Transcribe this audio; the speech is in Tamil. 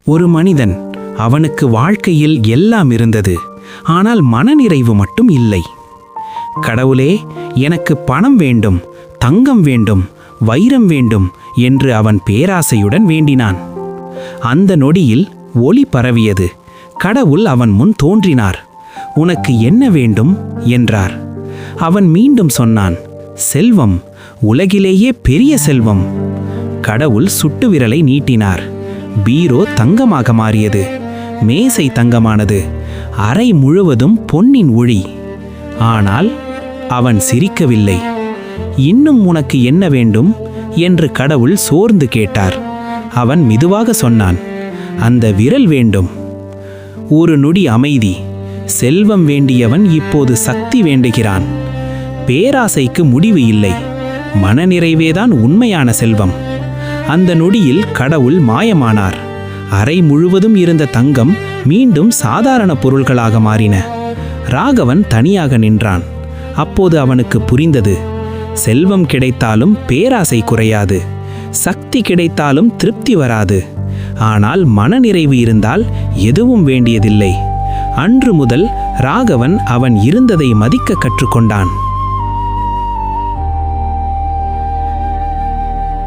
ஒரு மனிதன். அவனுக்கு வாழ்க்கையில் எல்லாம் இருந்தது, ஆனால் மனநிறைவு மட்டும் இல்லை. கடவுளே, எனக்கு பணம் வேண்டும், தங்கம் வேண்டும், வைரம் வேண்டும் என்று அவன் பேராசையுடன் வேண்டினான். அந்த நொடியில் ஒளி பரவியது. கடவுள் அவன் முன் தோன்றினார். உனக்கு என்ன வேண்டும் என்றார். அவன் மீண்டும் சொன்னான், செல்வம், உலகிலேயே பெரிய செல்வம். கடவுள் சுட்டு விரலை நீட்டினார். பீரோ தங்கமாக மாறியது. மேசை தங்கமானது. அறை முழுவதும் பொன்னின் ஒளி. ஆனால் அவன் சிரிக்கவில்லை. இன்னும் உனக்கு என்ன வேண்டும் என்று கடவுள் சோர்ந்து கேட்டார். அவன் மெதுவாக சொன்னான், அந்த விரல் வேண்டும். ஒரு நொடி அமைதி. செல்வம் வேண்டியவன் இப்போது சக்தி வேண்டுகிறான். பேராசைக்கு முடிவு இல்லை. மனநிறைவேதான் உண்மையான செல்வம். அந்த நொடியில் கடவுள் மாயமானார். அறை முழுவதும் இருந்த தங்கம் மீண்டும் சாதாரண பொருள்களாக மாறின. ராகவன் தனியாக நின்றான். அப்போது அவனுக்கு புரிந்தது, செல்வம் கிடைத்தாலும் பேராசை குறையாது, சக்தி கிடைத்தாலும் திருப்தி வராது. ஆனால் மனநிறைவு இருந்தால் எதுவும் வேண்டியதில்லை. அன்று முதல் ராகவன் அவன் இருந்ததை மதிக்க கற்றுக்கொண்டான்.